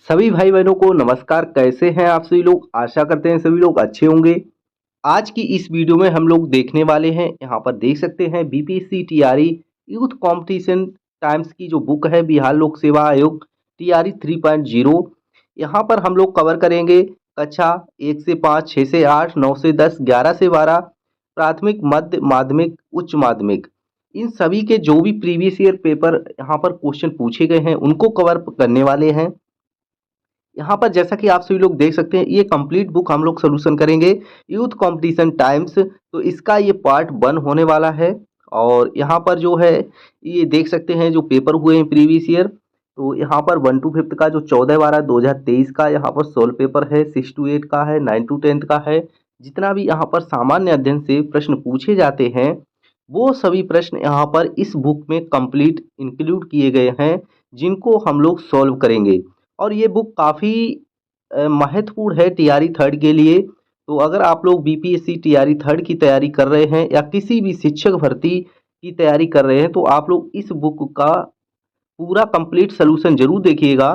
सभी भाई बहनों को नमस्कार। कैसे हैं आप सभी लोग? आशा करते हैं सभी लोग अच्छे होंगे। आज की इस वीडियो में हम लोग देखने वाले हैं, यहाँ पर देख सकते हैं BPSC TRE youth competition times की जो बुक है बिहार लोक सेवा आयोग टीआरई 3.0। यहाँ पर हम लोग कवर करेंगे कक्षा 1 से 5, 6 से 8, 9 से 10, 11 से 12, प्राथमिक, मध्य माध्यमिक, उच्च माध्यमिक, इन सभी के जो भी प्रीवियस ईयर पेपर यहाँ पर क्वेश्चन पूछे गए हैं उनको कवर करने वाले हैं। यहाँ पर जैसा कि आप सभी लोग देख सकते हैं, ये कंप्लीट बुक हम लोग सोल्यूशन करेंगे यूथ कंपटीशन टाइम्स। तो इसका ये पार्ट 1 होने वाला है। और यहाँ पर जो है ये देख सकते हैं जो पेपर हुए हैं प्रीवियस ईयर। तो यहाँ पर 1 to 5 का जो 14/12/2023 का यहाँ पर सोल्व पेपर है, 6 to 8 का है, 9 to 10 का है। जितना भी यहाँ पर सामान्य अध्ययन से प्रश्न पूछे जाते हैं वो सभी प्रश्न यहाँ पर इस बुक में कंप्लीट इंक्लूड किए गए हैं, जिनको हम लोग सॉल्व करेंगे। और ये बुक काफ़ी महत्वपूर्ण है टीआरई थर्ड के लिए। तो अगर आप लोग बीपीएससी टीआरई थर्ड की तैयारी कर रहे हैं या किसी भी शिक्षक भर्ती की तैयारी कर रहे हैं तो आप लोग इस बुक का पूरा कंप्लीट सलूशन जरूर देखिएगा।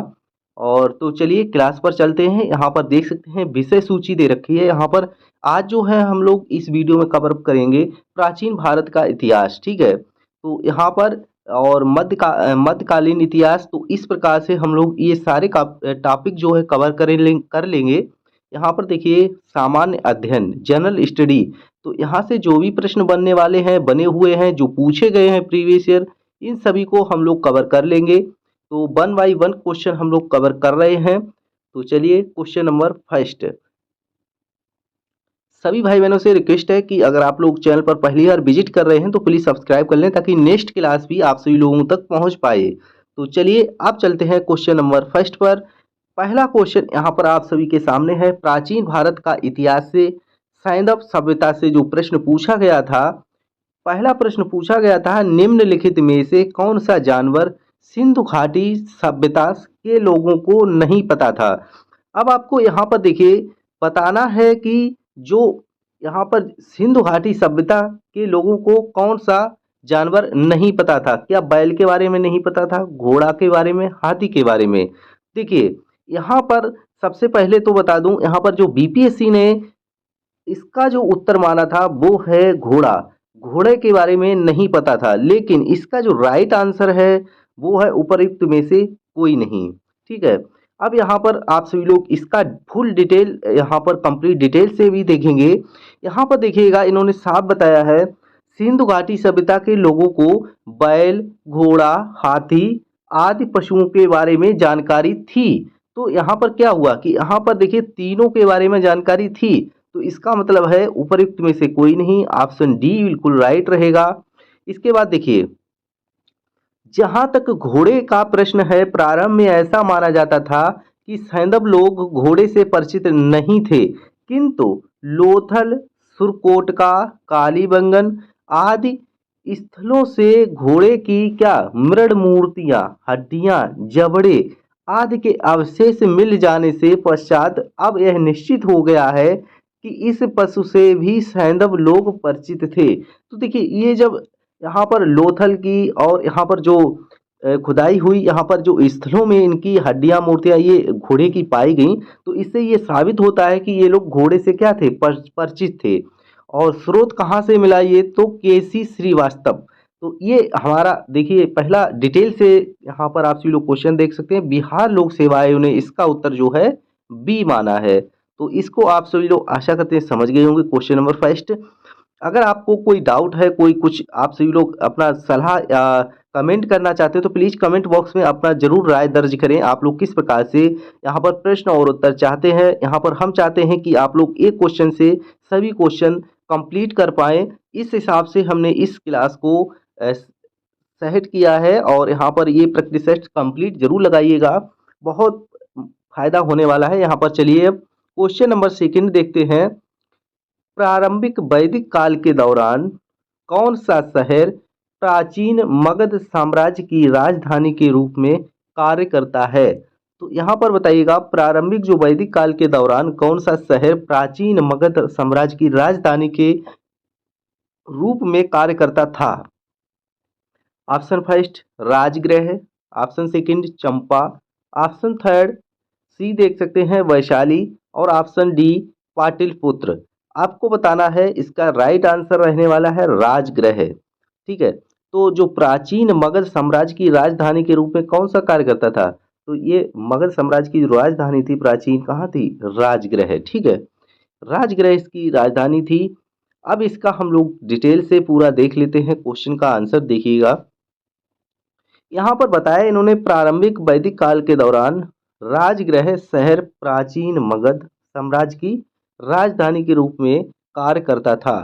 और तो चलिए क्लास पर चलते हैं। यहाँ पर देख सकते हैं विषय सूची दे रखी है। यहाँ पर आज जो है हम लोग इस वीडियो में कवर करेंगे प्राचीन भारत का इतिहास, ठीक है। तो यहाँ पर और मध्यकालीन इतिहास, तो इस प्रकार से हम लोग ये सारे का टॉपिक जो है कवर कर लेंगे। यहाँ पर देखिए सामान्य अध्ययन जनरल स्टडी, तो यहाँ से जो भी प्रश्न बनने वाले हैं, बने हुए हैं, जो पूछे गए हैं प्रीवियस ईयर, इन सभी को हम लोग कवर कर लेंगे। तो 1 बाई 1 क्वेश्चन हम लोग कवर कर रहे हैं। तो चलिए क्वेश्चन नंबर फर्स्ट। सभी भाई बहनों से रिक्वेस्ट है कि अगर आप लोग चैनल पर पहली बार विजिट कर रहे हैं तो प्लीज़ सब्सक्राइब कर लें ताकि नेक्स्ट क्लास भी आप सभी लोगों तक पहुंच पाए। तो चलिए आप चलते हैं क्वेश्चन नंबर फर्स्ट पर। पहला क्वेश्चन यहाँ पर आप सभी के सामने है। प्राचीन भारत का इतिहास से सैंधव सभ्यता से जो प्रश्न पूछा गया था, पहला प्रश्न पूछा गया था निम्नलिखित में से कौन सा जानवर सिंधु घाटी सभ्यता के लोगों को नहीं पता था। अब आपको यहाँ पर देखिए बताना है कि जो यहाँ पर सिंधु घाटी सभ्यता के लोगों को कौन सा जानवर नहीं पता था। क्या बैल के बारे में नहीं पता था, घोड़ा के बारे में, हाथी के बारे में? देखिए यहाँ पर सबसे पहले तो बता दूं, यहाँ पर जो बीपीएससी ने इसका जो उत्तर माना था वो है घोड़ा। घोड़े के बारे में नहीं पता था, लेकिन इसका जो राइट आंसर है वो है उपयुक्त में से कोई नहीं, ठीक है। अब यहाँ पर आप सभी लोग इसका फुल डिटेल यहाँ पर कंप्लीट डिटेल से भी देखेंगे। यहाँ पर देखिएगा इन्होंने साफ बताया है सिंधु घाटी सभ्यता के लोगों को बैल, घोड़ा, हाथी आदि पशुओं के बारे में जानकारी थी। तो यहाँ पर क्या हुआ कि यहाँ पर देखिए तीनों के बारे में जानकारी थी, तो इसका मतलब है उपयुक्त में से कोई नहीं, ऑप्शन डी बिल्कुल राइट रहेगा। इसके बाद देखिए जहां तक घोड़े का प्रश्न है, प्रारंभ में ऐसा माना जाता था कि सैंधव लोग घोड़े से परिचित नहीं थे, किंतु लोथल, सुरकोटका, कालीबंगन आदि स्थलों से घोड़े की क्या मृण मूर्तियां, हड्डियां, जबड़े आदि के अवशेष मिल जाने से पश्चात अब यह निश्चित हो गया है कि इस पशु से भी सैंधव लोग परिचित थे। तो देखिए ये जब यहाँ पर लोथल की और यहाँ पर जो खुदाई हुई, यहाँ पर जो स्थलों में इनकी हड्डियां, मूर्तियां ये घोड़े की पाई गई, तो इससे ये साबित होता है कि ये लोग घोड़े से क्या थे, परिचित थे। और स्रोत कहाँ से मिला ये, तो केसी श्रीवास्तव। तो ये हमारा देखिए पहला डिटेल से यहाँ पर आप सभी लोग क्वेश्चन देख सकते हैं। बिहार लोक सेवा आयोग ने इसका उत्तर जो है बी माना है। तो इसको आप सभी लोग आशा करते हैं समझ गए होंगे क्वेश्चन नंबर फर्स्ट। अगर आपको कोई डाउट है, कोई कुछ आप सभी लोग अपना सलाह या कमेंट करना चाहते हो तो प्लीज़ कमेंट बॉक्स में अपना जरूर राय दर्ज करें। आप लोग किस प्रकार से यहाँ पर प्रश्न और उत्तर चाहते हैं। यहाँ पर हम चाहते हैं कि आप लोग एक क्वेश्चन से सभी क्वेश्चन कंप्लीट कर पाएँ। इस हिसाब से हमने इस क्लास को सेट किया है। और यहाँ पर ये प्रैक्टिस टेस्ट कंप्लीट जरूर लगाइएगा, बहुत फायदा होने वाला है। यहाँ पर चलिए अब क्वेश्चन नंबर सेकंड देखते हैं। प्रारंभिक वैदिक काल के दौरान कौन सा शहर प्राचीन मगध साम्राज्य की राजधानी के रूप में कार्य करता है? तो यहाँ पर बताइएगा प्रारंभिक जो वैदिक काल के दौरान कौन सा शहर प्राचीन मगध साम्राज्य की राजधानी के रूप में कार्य करता था। Option first Rajgriha, option second Champa, option third C देख सकते हैं वैशाली और ऑप्शन डी पाटलिपुत्र। आपको बताना है इसका राइट आंसर रहने वाला है राजगृह। ठीक है, तो जो प्राचीन मगध साम्राज्य की राजधानी के रूप में कौन सा कार्य करता था, तो ये मगध साम्राज्य की जो राजधानी थी प्राचीन कहाँ थी, राजगृह। ठीक है, राजगृह इसकी राजधानी थी। अब इसका हम लोग डिटेल से पूरा देख लेते हैं, क्वेश्चन का आंसर देखिएगा। यहाँ पर बताया इन्होंने प्रारंभिक वैदिक काल के दौरान राजगृह शहर प्राचीन मगध साम्राज्य की राजधानी के रूप में कार्य करता था।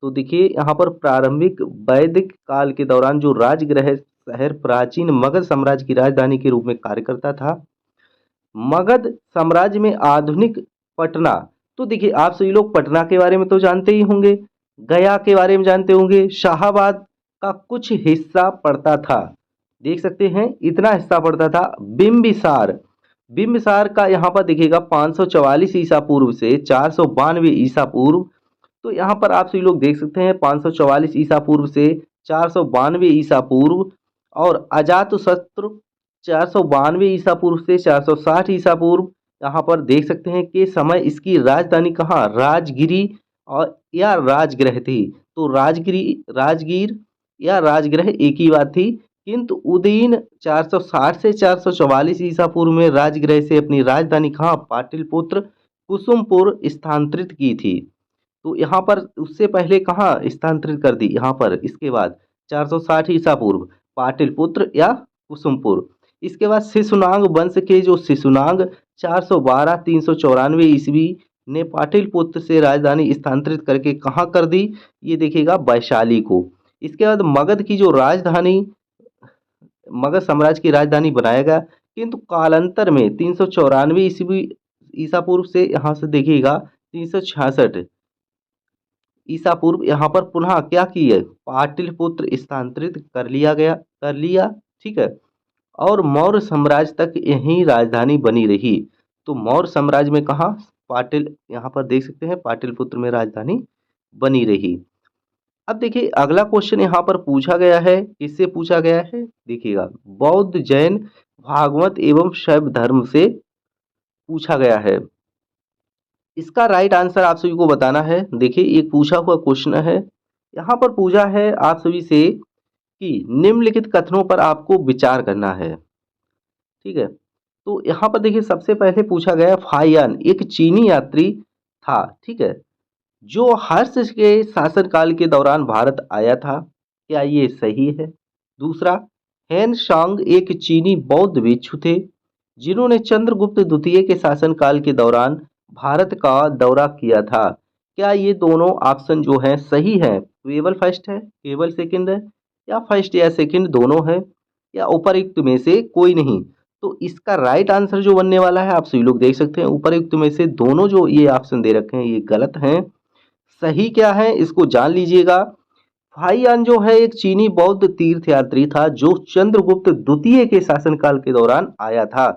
तो देखिए यहाँ पर प्रारंभिक वैदिक काल के दौरान जो राजगृह शहर प्राचीन मगध साम्राज्य की राजधानी के रूप में कार्य करता था। मगध साम्राज्य में आधुनिक पटना, तो देखिए आप सभी लोग पटना के बारे में तो जानते ही होंगे, गया के बारे में जानते होंगे, शाहाबाद का कुछ हिस्सा पड़ता था। देख सकते हैं इतना हिस्सा पड़ता था। बिंबिसार, बिंबिसार का यहाँ पर देखिएगा 544 ईसा पूर्व से 492 ईसा पूर्व। तो यहाँ पर आप सभी लोग देख सकते हैं 544 ईसा पूर्व से 492 ईसा पूर्व, और अजातशत्रु 492 ईसा पूर्व से 460 ईसा पूर्व। यहाँ पर देख सकते हैं कि समय इसकी राजधानी कहाँ, राजगिरी और या राजगृह थी। तो राजगीर या राजगृह एक ही बात थी, किंतु उदयन 460 से 444 ईसा पूर्व में राजगृह से अपनी राजधानी कहाँ, पाटलिपुत्र कुसुमपुर स्थानांतरित की थी। तो यहाँ पर उससे पहले कहाँ स्थानांतरित कर दी, यहाँ पर इसके बाद 460 ईसा पूर्व पाटलिपुत्र या कुसुमपुर। इसके बाद शिशुनाग वंश के जो शिशुनाग 412-394 ईस्वी ने पाटलिपुत्र से राजधानी स्थानांतरित करके कहाँ कर दी, ये देखिएगा वैशाली को। इसके बाद मगध की जो राजधानी, मगध साम्राज्य की राजधानी बनाया गया, किंतु कालांतर में 394 ईस्वी ईसा पूर्व से यहाँ से देखिएगा 366 ईसा पूर्व यहाँ पर पुनः क्या किए, पाटलिपुत्र स्थानांतरित कर लिया। ठीक है, और मौर्य साम्राज्य तक यही राजधानी बनी रही। तो मौर्य साम्राज्य में कहाँ, पाटिल, यहाँ पर देख सकते हैं पाटलिपुत्र में राजधानी बनी रही। अब देखिए अगला क्वेश्चन यहाँ पर पूछा गया है, किससे पूछा गया है, देखिएगा बौद्ध जैन भागवत एवं शैव धर्म से पूछा गया है। इसका राइट आंसर आप सभी को बताना है। देखिए एक पूछा हुआ क्वेश्चन है, यहाँ पर पूछा है आप सभी से कि निम्नलिखित कथनों पर आपको विचार करना है। ठीक है, तो यहाँ पर देखिए सबसे पहले पूछा गया फाहियान एक चीनी यात्री था। ठीक है, जो हर्ष के शासनकाल के दौरान भारत आया था, क्या ये सही है। दूसरा, हेन सांग एक चीनी बौद्ध भिक्षु थे जिन्होंने चंद्रगुप्त द्वितीय के शासनकाल के दौरान भारत का दौरा किया था, क्या ये दोनों ऑप्शन जो हैं सही है, केवल फर्स्ट है, केवल सेकंड है, या फर्स्ट या सेकंड दोनों है, या उपरयुक्त में से कोई नहीं। तो इसका राइट आंसर जो बनने वाला है आप सभी लोग देख सकते हैं उपरयुक्त में से दोनों जो ये ऑप्शन दे रखे हैं ये गलत हैं। सही क्या है इसको जान लीजिएगा। फाहियान जो है एक चीनी बौद्ध तीर्थयात्री था जो चंद्रगुप्त द्वितीय के शासनकाल के दौरान आया था।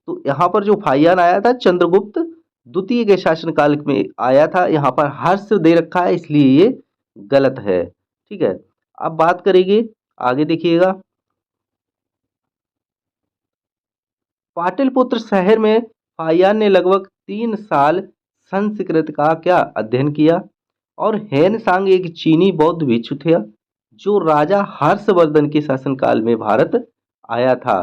तो यहाँ पर जो फाहियान आया था चंद्रगुप्त द्वितीय के शासनकाल में आया था, यहाँ पर हर्ष दे रखा है इसलिए ये गलत है। ठीक है, अब बात करेंगे आगे, देखिएगा पाटलिपुत्र शहर में फाहियान ने लगभग 3 साल संस्कृत का क्या अध्ययन किया, और हेन सांग एक चीनी बौद्ध भिक्षु थे जो राजा हर्षवर्धन के शासनकाल में भारत आया था।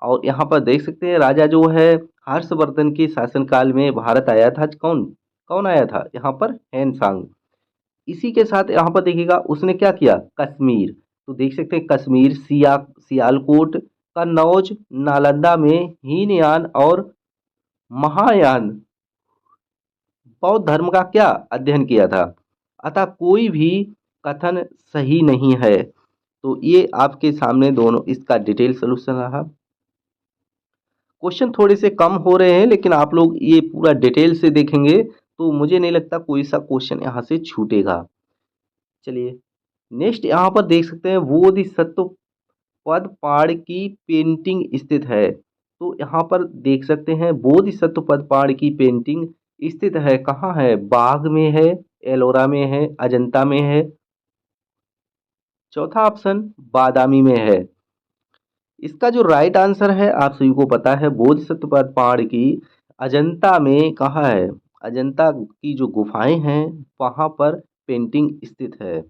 और यहाँ पर देख सकते हैं राजा जो है हर्षवर्धन के शासनकाल में भारत आया था, कौन कौन आया था, यहाँ पर हेन सांग। इसी के साथ यहाँ पर देखिएगा उसने क्या किया, कश्मीर, तो देख सकते हैं कश्मीर, सियालकोट, कन्नौज, नालंदा में हीनयान और महायान बौद्ध धर्म का क्या अध्ययन किया था। अतः कोई भी कथन सही नहीं है। तो ये आपके सामने दोनों इसका डिटेल सलूशन रहा। क्वेश्चन थोड़े से कम हो रहे हैं लेकिन आप लोग ये पूरा डिटेल से देखेंगे तो मुझे नहीं लगता कोई सा क्वेश्चन यहाँ से छूटेगा। चलिए नेक्स्ट यहाँ पर देख सकते हैं बोधिसत्व पद पहाड़ की पेंटिंग स्थित है। तो यहाँ पर देख सकते हैं बोधिसत्व पद पहाड़ की पेंटिंग स्थित है कहाँ है, बाग में है, एलोरा में है, अजंता में है। चौथा ऑप्शन बादामी में है। इसका जो राइट आंसर है आप सभी को पता है बोधिसत्व पद पहाड़ की अजंता में कहाँ है? अजंता की जो गुफाएं हैं वहाँ पर पेंटिंग स्थित है।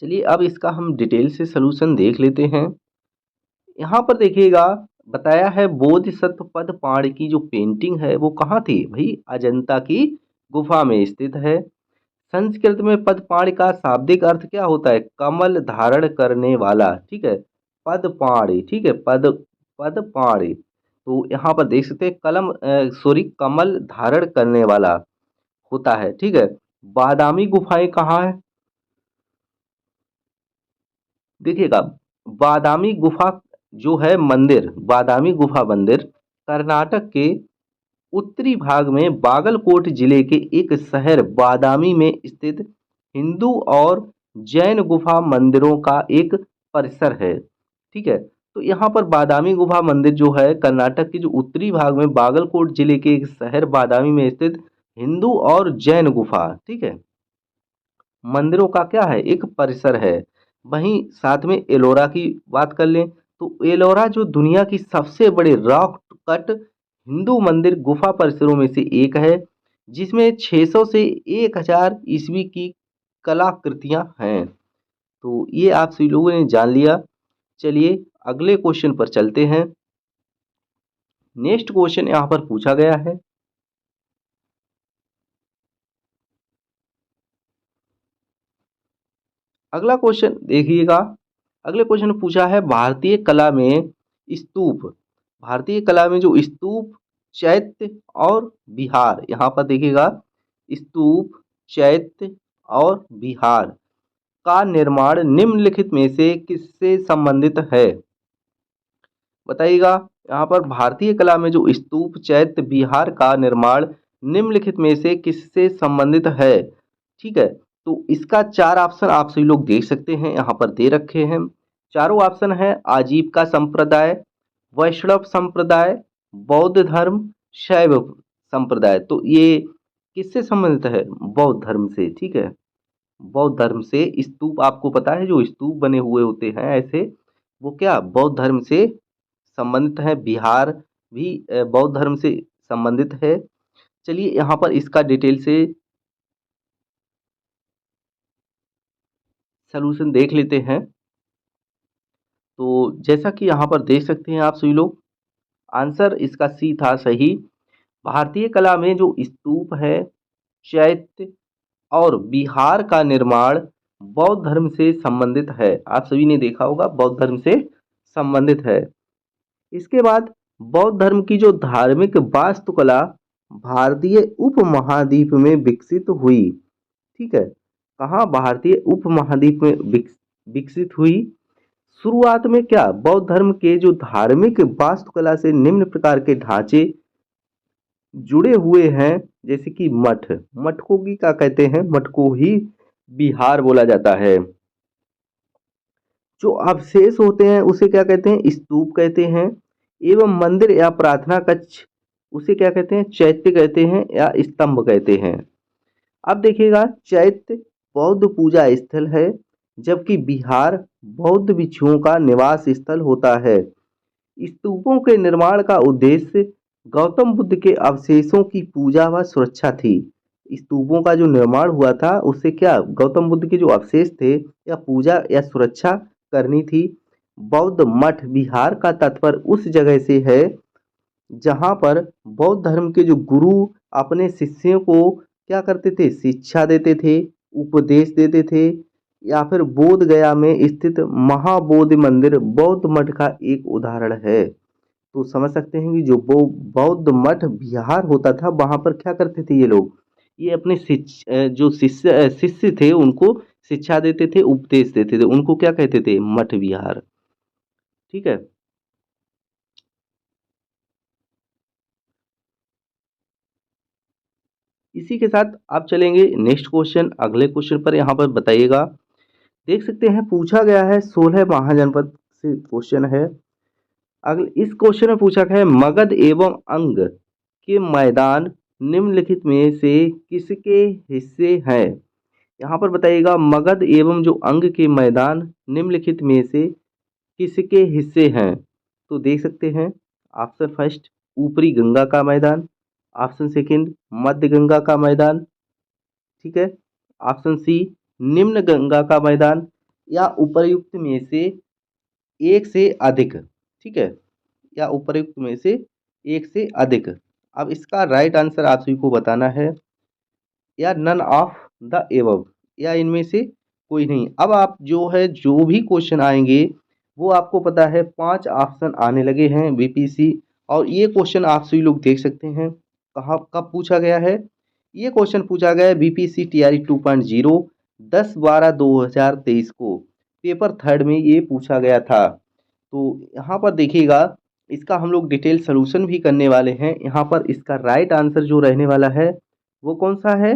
चलिए अब इसका हम डिटेल से सलूशन देख लेते हैं। यहाँ पर देखिएगा, बताया है बोधिसत्व पद पाड़ की जो पेंटिंग है वो कहाँ थी भाई? अजंता की गुफा में स्थित है। संस्कृत में पदपाणि का शाब्दिक अर्थ क्या होता है? कमल धारण करने वाला, ठीक है। पदपाणि, ठीक है, पदपाणि। तो यहाँ पर देख सकते हैं सॉरी, कमल धारण करने वाला होता है, ठीक है। बादामी गुफाएं कहाँ है? देखिएगा, बादामी गुफा जो है मंदिर, बादामी गुफा मंदिर कर्नाटक के उत्तरी भाग में बागलकोट जिले के एक शहर बादामी में स्थित हिंदू और जैन गुफा मंदिरों का एक परिसर है, ठीक है। तो यहाँ पर बादामी गुफा मंदिर जो है कर्नाटक के जो उत्तरी भाग में बागलकोट जिले के एक शहर बादामी में स्थित हिंदू और जैन गुफा, ठीक है, मंदिरों का क्या है? एक परिसर है। वहीं साथ में एलोरा की बात कर लें तो एलोरा जो दुनिया की सबसे बड़े रॉक कट हिंदू मंदिर गुफा परिसरों में से एक है, जिसमें 600 से 1000 ईस्वी की कलाकृतियां हैं। तो ये आप सभी लोगों ने जान लिया। चलिए अगले क्वेश्चन पर चलते हैं। नेक्स्ट क्वेश्चन यहाँ पर पूछा गया है। अगला क्वेश्चन देखिएगा। अगले क्वेश्चन में पूछा है भारतीय कला में स्तूप, भारतीय कला में जो स्तूप, चैत्य और विहार, यहाँ पर देखिएगा, स्तूप, चैत्य और विहार का निर्माण निम्नलिखित में से किससे संबंधित है? बताइएगा। यहाँ पर भारतीय कला में जो स्तूप, चैत्य, विहार का निर्माण निम्नलिखित में से किससे संबंधित है? ठीक है। तो इसका 4 ऑप्शन आप सभी लोग देख सकते हैं, यहाँ पर दे रखे हैं। चारों ऑप्शन है आजीविका संप्रदाय, वैष्णव संप्रदाय, बौद्ध धर्म, शैव संप्रदाय। तो ये किससे संबंधित है? बौद्ध धर्म से, ठीक है। बौद्ध धर्म से स्तूप, आपको पता है जो स्तूप बने हुए होते हैं ऐसे, वो क्या बौद्ध धर्म से संबंधित है। बिहार भी बौद्ध धर्म से संबंधित है। चलिए यहाँ पर इसका डिटेल से सलूशन देख लेते हैं। तो जैसा कि यहाँ पर देख सकते हैं आप सभी लोग, आंसर इसका सी था सही। भारतीय कला में जो स्तूप है, चैत्य और विहार का निर्माण बौद्ध धर्म से संबंधित है। आप सभी ने देखा होगा बौद्ध धर्म से संबंधित है। इसके बाद बौद्ध धर्म की जो धार्मिक वास्तुकला भारतीय उपमहाद्वीप में विकसित हुई, ठीक है। कहाँ? भारतीय उपमहाद्वीप में विकसित हुई। शुरुआत में क्या बौद्ध धर्म के जो धार्मिक वास्तुकला से निम्न प्रकार के ढांचे जुड़े हुए हैं, जैसे कि मठ, मठ को भी क्या कहते हैं? मठ को ही विहार बोला जाता है। जो अवशेष होते हैं उसे क्या कहते हैं? स्तूप कहते हैं। एवं मंदिर या प्रार्थना कक्ष उसे क्या कहते हैं? चैत्य कहते हैं या स्तंभ कहते हैं। अब देखिएगा, चैत्य बौद्ध पूजा स्थल है, जबकि विहार बौद्ध भिक्षुओं का निवास स्थल होता है। स्तूपों के निर्माण का उद्देश्य गौतम बुद्ध के अवशेषों की पूजा व सुरक्षा थी। स्तूपों का जो निर्माण हुआ था उससे क्या गौतम बुद्ध के जो अवशेष थे या पूजा या सुरक्षा करनी थी। बौद्ध मठ विहार का तात्पर्य उस जगह से है जहाँ पर बौद्ध धर्म के जो गुरु अपने शिष्यों को क्या करते थे? शिक्षा देते थे, उपदेश देते थे। या फिर बोध गया में स्थित महाबोधि मंदिर बौद्ध मठ का एक उदाहरण है। तो समझ सकते हैं कि जो बौद्ध मठ विहार होता था वहां पर क्या करते थे ये लोग? ये अपने जो शिष्य थे उनको शिक्षा देते थे, उपदेश देते थे, उनको क्या कहते थे? मठ विहार, ठीक है। इसी के साथ आप चलेंगे नेक्स्ट क्वेश्चन, अगले क्वेश्चन पर। यहाँ पर बताइएगा, देख सकते हैं पूछा गया है 16 महाजनपद से क्वेश्चन है। अगले इस क्वेश्चन में पूछा गया है मगध एवं अंग के मैदान निम्नलिखित में से किसके हिस्से हैं? यहाँ पर बताइएगा, मगध एवं जो अंग के मैदान निम्नलिखित में से किसके हिस्से हैं? तो देख सकते हैं ऑप्शन फर्स्ट ऊपरी गंगा का मैदान, ऑप्शन सेकंड मध्य गंगा का मैदान, ठीक है, ऑप्शन सी निम्न गंगा का मैदान, या उपर्युक्त में से एक से अधिक, ठीक है, या उपर्युक्त में से एक से अधिक। अब इसका राइट आंसर आप सभी को बताना है, या नन ऑफ द एबव, या इनमें से कोई नहीं। अब आप जो भी क्वेश्चन आएंगे वो आपको पता है 5 ऑप्शन आने लगे हैं बीपीएससी, और ये क्वेश्चन आप सभी लोग देख सकते हैं कहाँ कब पूछा गया है। ये क्वेश्चन पूछा गया है बीपीएससी टीआरई 2.0 10/12/2023 को, पेपर थर्ड में ये पूछा गया था। तो यहाँ पर देखिएगा, इसका हम लोग डिटेल सॉल्यूशन भी करने वाले हैं। यहाँ पर इसका राइट आंसर जो रहने वाला है वो कौन सा है,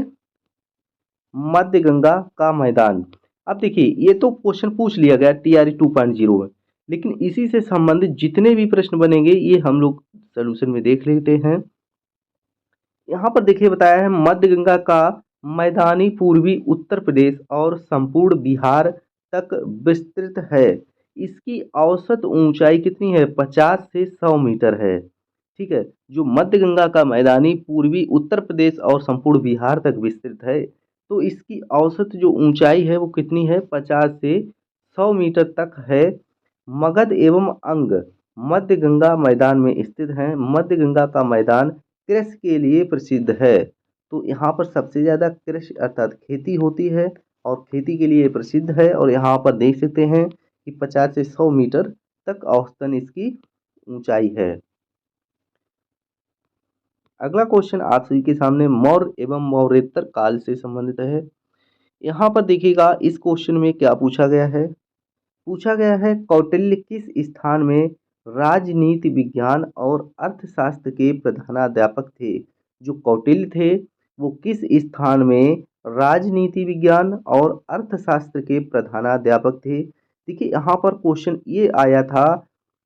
मध्य गंगा का मैदान। अब देखिए, ये तो क्वेश्चन पूछ लिया गया टीआरई 2.0 में, लेकिन इसी से संबंधित जितने भी प्रश्न बनेंगे ये हम लोग सॉल्यूशन में देख लेते हैं। यहाँ पर देखिए बताया है मध्य गंगा का मैदानी पूर्वी उत्तर प्रदेश और संपूर्ण बिहार तक विस्तृत है। इसकी औसत ऊंचाई कितनी है, 50 से 100 मीटर है, ठीक है। जो मध्य गंगा का मैदानी पूर्वी उत्तर प्रदेश और संपूर्ण बिहार तक विस्तृत है, तो इसकी औसत जो ऊंचाई है वो कितनी है, 50 से 100 मीटर तक है। मगध एवं अंग मध्य गंगा मैदान में स्थित हैं। मध्य गंगा का मैदान कृषि के लिए प्रसिद्ध है। तो यहाँ पर सबसे ज़्यादा कृषि अर्थात खेती होती है और खेती के लिए प्रसिद्ध है, और यहाँ पर देख सकते हैं कि 50 से 100 मीटर तक औसतन इसकी ऊंचाई है। अगला क्वेश्चन आप सभी के सामने मौर्य एवं मौर्योत्तर काल से संबंधित है। यहाँ पर देखिएगा इस क्वेश्चन में क्या पूछा गया है। पूछा गया है कौटिल्य किस स्थान में राजनीति विज्ञान और अर्थशास्त्र के प्रधानाध्यापक थे। जो कौटिल्य थे वो किस स्थान में राजनीति विज्ञान और अर्थशास्त्र के प्रधानाध्यापक थे। देखिए यहाँ पर क्वेश्चन ये आया था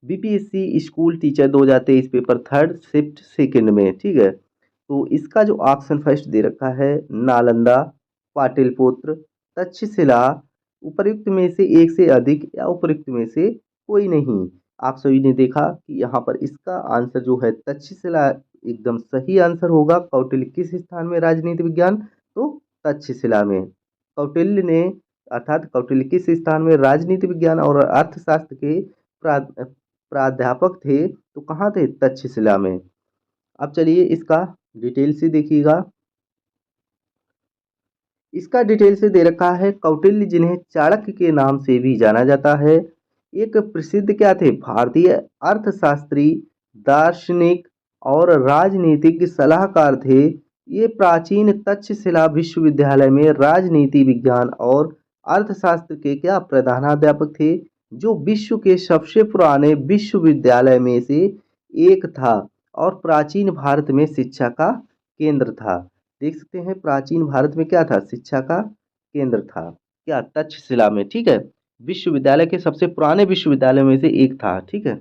BPSC school teacher 2023 paper third shift second में, ठीक है। तो इसका जो ऑप्शन फर्स्ट दे रखा है नालंदा, पाटलिपुत्र, तक्षशिला, उपर्युक्त में से एक से अधिक, या उपर्युक्त में से कोई नहीं। आप सभी ने देखा कि यहाँ पर इसका आंसर जो है तक्षशिला एकदम सही आंसर होगा। कौटिल्य किस स्थान में राजनीति विज्ञान, तो तक्षशिला में। कौटिल्य ने अर्थात कौटिल्य किस स्थान में राजनीति विज्ञान और अर्थशास्त्र के प्राध्यापक थे, तो कहाँ थे, तक्षशिला में। अब चलिए इसका डिटेल से देखिएगा। इसका डिटेल से दे रखा है कौटिल्य जिन्हें चाणक्य के नाम से भी जाना जाता है, एक प्रसिद्ध क्या थे, भारतीय अर्थशास्त्री, दार्शनिक और राजनीतिक सलाहकार थे। ये प्राचीन तक्षशिला विश्वविद्यालय में राजनीति विज्ञान और अर्थशास्त्र के क्या प्रधानाध्यापक थे, जो विश्व के सबसे पुराने विश्वविद्यालय में से एक था और प्राचीन भारत में शिक्षा का केंद्र था। देख सकते हैं प्राचीन भारत में क्या था, शिक्षा का केंद्र था, क्या, तक्षशिला में, ठीक है। विश्वविद्यालय के सबसे पुराने विश्वविद्यालय में से एक था, ठीक है।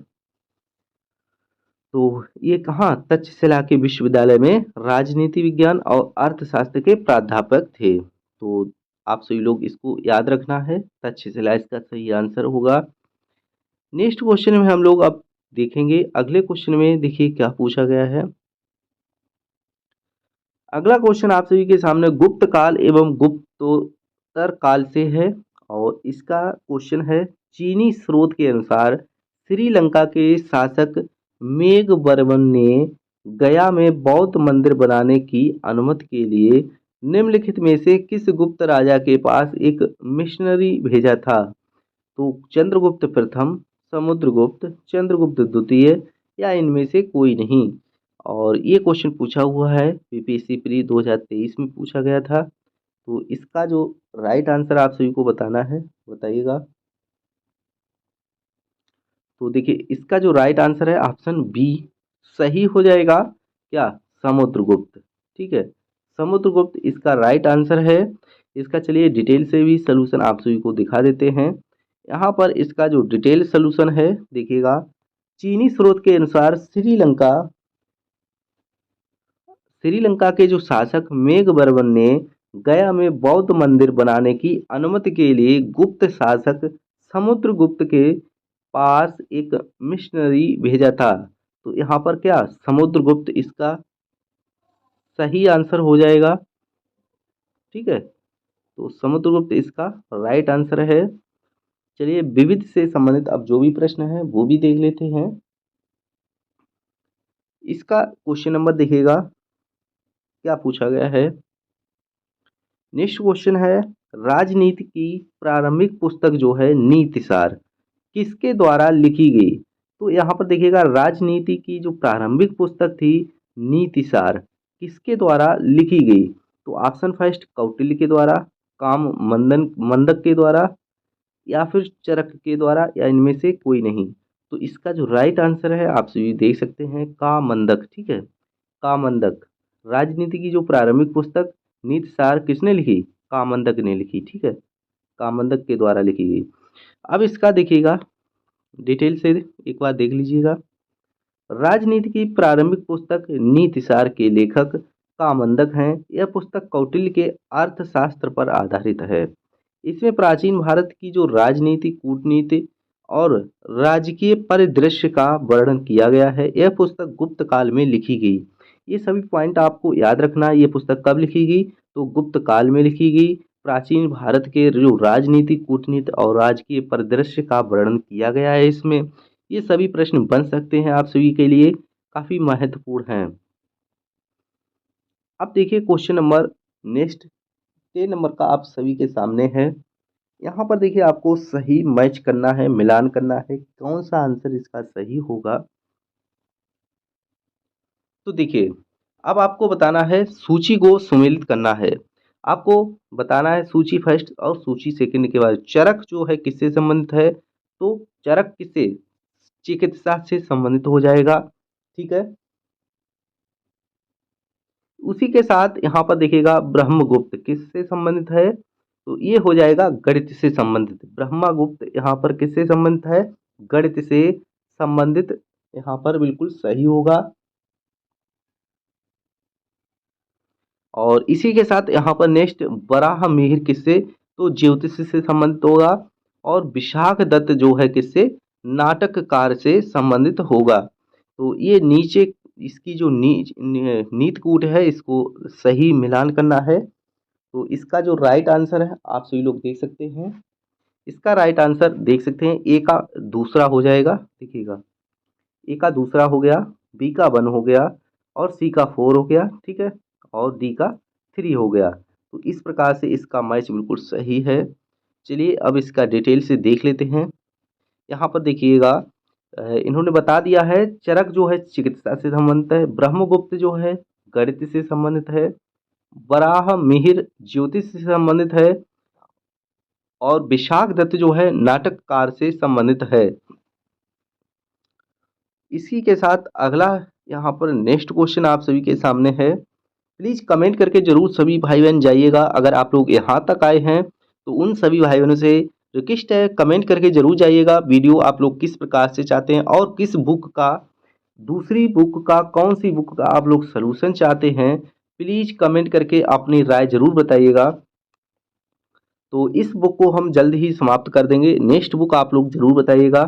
तो ये कहाँ, तक्षशिला के विश्वविद्यालय में राजनीति विज्ञान और अर्थशास्त्र के प्राध्यापक थे। तो आप सभी लोग इसको याद रखना है, तक्षशिला इसका सही आंसर होगा। नेक्स्ट क्वेश्चन में हम लोग अब देखेंगे। अगले क्वेश्चन में देखिए क्या पूछा गया है। अगला क्वेश्चन आप सभी के सामने गुप्त काल एवं गुप्तोत्तर काल से है, और इसका क्वेश्चन है चीनी स्रोत के अनुसार श्रीलंका के शासक मेघवर्मन ने गया में बौद्ध मंदिर बनाने की अनुमति के लिए निम्नलिखित में से किस गुप्त राजा के पास एक मिशनरी भेजा था। तो चंद्रगुप्त प्रथम, समुद्रगुप्त, चंद्रगुप्त द्वितीय, या इनमें से कोई नहीं। और ये क्वेश्चन पूछा हुआ है बीपीएससी प्री 2023 में पूछा गया था। तो इसका जो राइट आंसर आप सभी को बताना है, बताइएगा। तो देखिए इसका जो राइट आंसर है ऑप्शन बी सही हो जाएगा, क्या, समुद्रगुप्त, ठीक है। समुद्रगुप्त इसका राइट आंसर है। इसका चलिए डिटेल से भी सलूशन आप सभी को दिखा देते हैं। यहाँ पर इसका जो डिटेल सलूशन है देखिएगा, चीनी स्रोत के अनुसार श्रीलंका के जो शासक मेघवर्मन ने गया में बौद्ध मंदिर बनाने की अनुमति के लिए गुप्त शासक समुद्रगुप्त के पास एक मिशनरी भेजा था। तो यहाँ पर क्या समुद्रगुप्त इसका सही आंसर हो जाएगा। ठीक है, तो समुद्रगुप्त इसका राइट आंसर है। चलिए विविध से संबंधित अब जो भी प्रश्न है वो भी देख लेते हैं। इसका क्वेश्चन नंबर देखिएगा क्या पूछा गया है। नेक्स्ट क्वेश्चन है, राजनीति की प्रारंभिक पुस्तक जो है नीति सार किसके द्वारा लिखी गई। तो यहाँ पर देखिएगा राजनीति की जो प्रारंभिक पुस्तक थी नीति सार किसके द्वारा लिखी गई। तो ऑप्शन फर्स्ट कौटिल्य के द्वारा, काम मंदक के द्वारा, या फिर चरक के द्वारा, या इनमें से कोई नहीं। तो इसका जो राइट आंसर है आप सभी देख सकते हैं कामंदक। ठीक है, कामंदक। राजनीति की जो प्रारंभिक पुस्तक नीति सार किसने लिखी, कामंदक ने लिखी। ठीक है, कामंदक के द्वारा लिखी गई। अब इसका देखिएगा डिटेल से एक बार देख लीजिएगा। राजनीति की प्रारंभिक पुस्तक नीति सार के लेखक कामंदक हैं। यह पुस्तक कौटिल्य के अर्थशास्त्र पर आधारित है। इसमें प्राचीन भारत की जो राजनीति, कूटनीति और राजकीय परिदृश्य का वर्णन किया गया है। यह पुस्तक गुप्त काल में लिखी गई। ये सभी पॉइंट आपको याद रखना है। ये पुस्तक कब लिखी गई, तो गुप्त काल में लिखी गई। प्राचीन भारत के जो राजनीति, कूटनीति और राजकीय परिदृश्य का वर्णन किया गया है इसमें। ये सभी प्रश्न बन सकते हैं आप सभी के लिए, काफी महत्वपूर्ण हैं। अब देखिए क्वेश्चन नंबर नेक्स्ट 10 नंबर का आप सभी के सामने है। यहाँ पर देखिए आपको सही मैच करना है, मिलान करना है, कौन सा आंसर इसका सही होगा। तो देखिए अब आपको बताना है, सूची को सुमेलित करना है। आपको बताना है सूची फर्स्ट और सूची सेकंड के बाद चरक जो है किससे संबंधित है। तो चरक किससे, चिकित्सा से संबंधित हो जाएगा। ठीक है, उसी के साथ यहाँ पर देखिएगा ब्रह्मगुप्त किससे संबंधित है, तो ये हो जाएगा गणित से संबंधित। ब्रह्मगुप्त यहाँ पर किससे संबंधित है, गणित से संबंधित। यहाँ पर बिल्कुल सही होगा। और इसी के साथ यहाँ पर नेक्स्ट वराह मिहिर किससे, तो ज्योतिष से संबंधित होगा। और विशाख दत्त जो है किससे, नाटककार से संबंधित होगा। तो ये नीचे इसकी जो नीत कूट है इसको सही मिलान करना है। तो इसका जो राइट आंसर है आप सभी लोग देख सकते हैं। इसका राइट आंसर देख सकते हैं, ए का दूसरा हो जाएगा। देखिएगा ए का दूसरा हो गया, बी का 1 हो गया, और सी का 4 हो गया। ठीक है, और डी का 3 हो गया। तो इस प्रकार से इसका मैच बिल्कुल सही है। चलिए अब इसका डिटेल से देख लेते हैं। यहाँ पर देखिएगा इन्होंने बता दिया है चरक जो है चिकित्सा से संबंधित है, ब्रह्मगुप्त जो है गणित से संबंधित है, वराह मिहिर ज्योतिष से संबंधित है, और विशाख दत्त जो है नाटककार से संबंधित है। इसी के साथ अगला यहाँ पर नेक्स्ट क्वेश्चन आप सभी के सामने है। प्लीज़ कमेंट करके जरूर सभी भाई बहन जाइएगा। अगर आप लोग यहाँ तक आए हैं तो उन सभी भाई बहनों से रिक्वेस्ट है, कमेंट करके जरूर जाइएगा वीडियो आप लोग किस प्रकार से चाहते हैं, और किस बुक का, दूसरी बुक का, कौन सी बुक का आप लोग सलूशन चाहते हैं। प्लीज़ कमेंट करके अपनी राय जरूर बताइएगा। तो इस बुक को हम जल्द ही समाप्त कर देंगे। नेक्स्ट बुक आप लोग जरूर बताइएगा।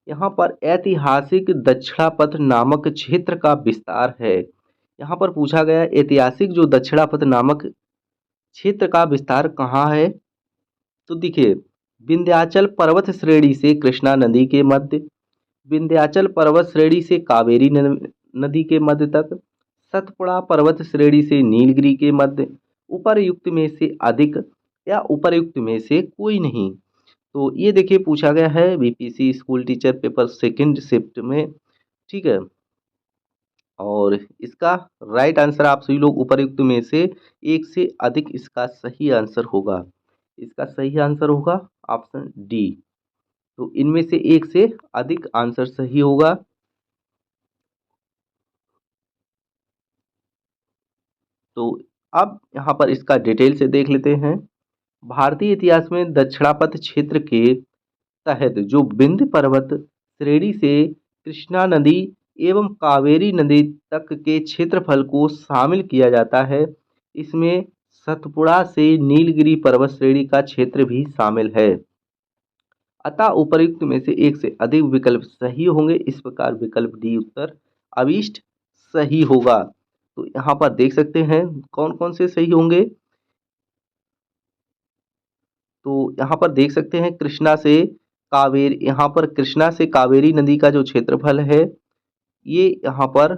यहाँ पर ऐतिहासिक दक्षिणापथ नामक क्षेत्र का विस्तार है। यहाँ पर पूछा गया ऐतिहासिक जो दक्षिणापथ नामक क्षेत्र का विस्तार कहाँ है। तो देखिए विंध्याचल पर्वत श्रेणी से कृष्णा नदी के मध्य, विंध्याचल पर्वत श्रेणी से कावेरी नदी के मध्य तक, सतपुड़ा पर्वत श्रेणी से नीलगिरी के मध्य, उपर्युक्त में से अधिक, या उपर्युक्त में से कोई नहीं। तो ये देखिए पूछा गया है BPC school teacher paper second shift में। ठीक है, और इसका राइट आंसर आप सभी लोग उपर्युक्त में से एक से अधिक इसका सही आंसर होगा। इसका सही आंसर होगा ऑप्शन डी। तो इनमें से एक से अधिक आंसर सही होगा। तो अब यहाँ पर इसका डिटेल से देख लेते हैं। भारतीय इतिहास में दक्षिणापथ क्षेत्र के तहत जो विंध्य पर्वत श्रेणी से कृष्णा नदी एवं कावेरी नदी तक के क्षेत्रफल को शामिल किया जाता है। इसमें सतपुड़ा से नीलगिरी पर्वत श्रेणी का क्षेत्र भी शामिल है। अतः उपर्युक्त में से एक से अधिक विकल्प सही होंगे। इस प्रकार विकल्प डी उत्तर अभीष्ट सही होगा। तो यहाँ पर देख सकते हैं कौन कौन से सही होंगे। तो यहाँ पर देख सकते हैं कृष्णा से कावेरी, यहाँ पर कृष्णा से कावेरी नदी का जो क्षेत्रफल है ये यहाँ पर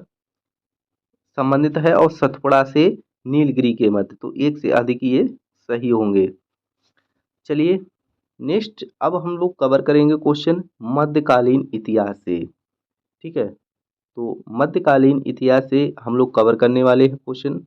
संबंधित है, और सतपुड़ा से नीलगिरी के मध्य, तो एक से अधिक ये सही होंगे। चलिए नेक्स्ट अब हम लोग कवर करेंगे क्वेश्चन मध्यकालीन इतिहास से। ठीक है, तो मध्यकालीन इतिहास से हम लोग कवर करने वाले हैं क्वेश्चन।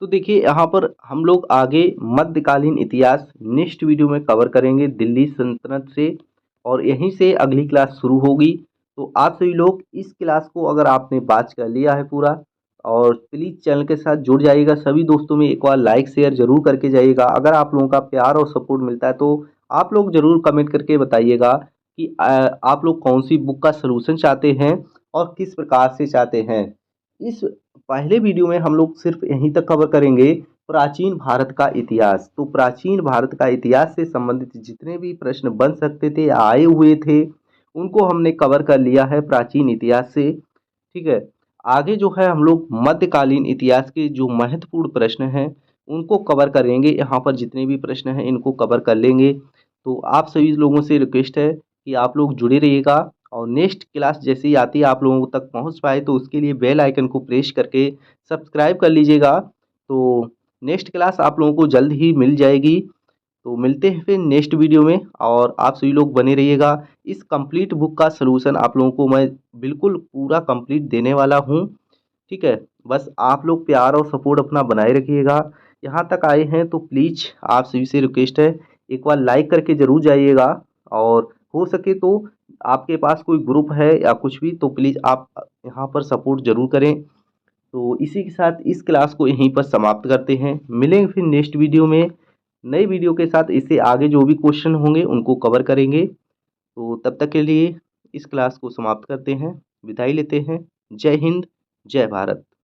तो देखिए यहाँ पर हम लोग आगे मध्यकालीन इतिहास नेक्स्ट वीडियो में कवर करेंगे दिल्ली सल्तनत से, और यहीं से अगली क्लास शुरू होगी। तो आप सभी लोग इस क्लास को अगर आपने वॉच कर लिया है पूरा, और प्लीज़ चैनल के साथ जुड़ जाइएगा, सभी दोस्तों में एक बार लाइक शेयर जरूर करके जाइएगा। अगर आप लोगों का प्यार और सपोर्ट मिलता है तो आप लोग जरूर कमेंट करके बताइएगा कि आप लोग कौन सी बुक का सलूशन चाहते हैं और किस प्रकार से चाहते हैं। इस पहले वीडियो में हम लोग सिर्फ यहीं तक कवर करेंगे प्राचीन भारत का इतिहास। तो प्राचीन भारत का इतिहास से संबंधित जितने भी प्रश्न बन सकते थे, आए हुए थे, उनको हमने कवर कर लिया है प्राचीन इतिहास से। ठीक है, आगे जो है हम लोग मध्यकालीन इतिहास के जो महत्वपूर्ण प्रश्न हैं उनको कवर करेंगे। यहाँ पर जितने भी प्रश्न हैं इनको कवर कर लेंगे। तो आप सभी लोगों से रिक्वेस्ट है कि आप लोग जुड़े रहिएगा, और नेक्स्ट क्लास जैसे ही आती है आप लोगों तक पहुँच पाए तो उसके लिए बेल आइकन को प्रेस करके सब्सक्राइब कर लीजिएगा। तो नेक्स्ट क्लास आप लोगों को जल्द ही मिल जाएगी। तो मिलते हैं फिर नेक्स्ट वीडियो में, और आप सभी लोग बने रहिएगा। इस कंप्लीट बुक का सलूशन आप लोगों को मैं बिल्कुल पूरा कंप्लीट देने वाला हूँ। ठीक है, बस आप लोग प्यार और सपोर्ट अपना बनाए रखिएगा। यहाँ तक आए हैं तो प्लीज़ आप सभी से रिक्वेस्ट है एक बार लाइक करके ज़रूर जाइएगा, और हो सके तो आपके पास कोई ग्रुप है या कुछ भी तो प्लीज़ आप यहाँ पर सपोर्ट ज़रूर करें। तो इसी के साथ इस क्लास को यहीं पर समाप्त करते हैं। मिलेंगे फिर नेक्स्ट वीडियो में नई वीडियो के साथ। इससे आगे जो भी क्वेश्चन होंगे उनको कवर करेंगे। तो तब तक के लिए इस क्लास को समाप्त करते हैं, विदाई लेते हैं। जय हिंद, जय भारत।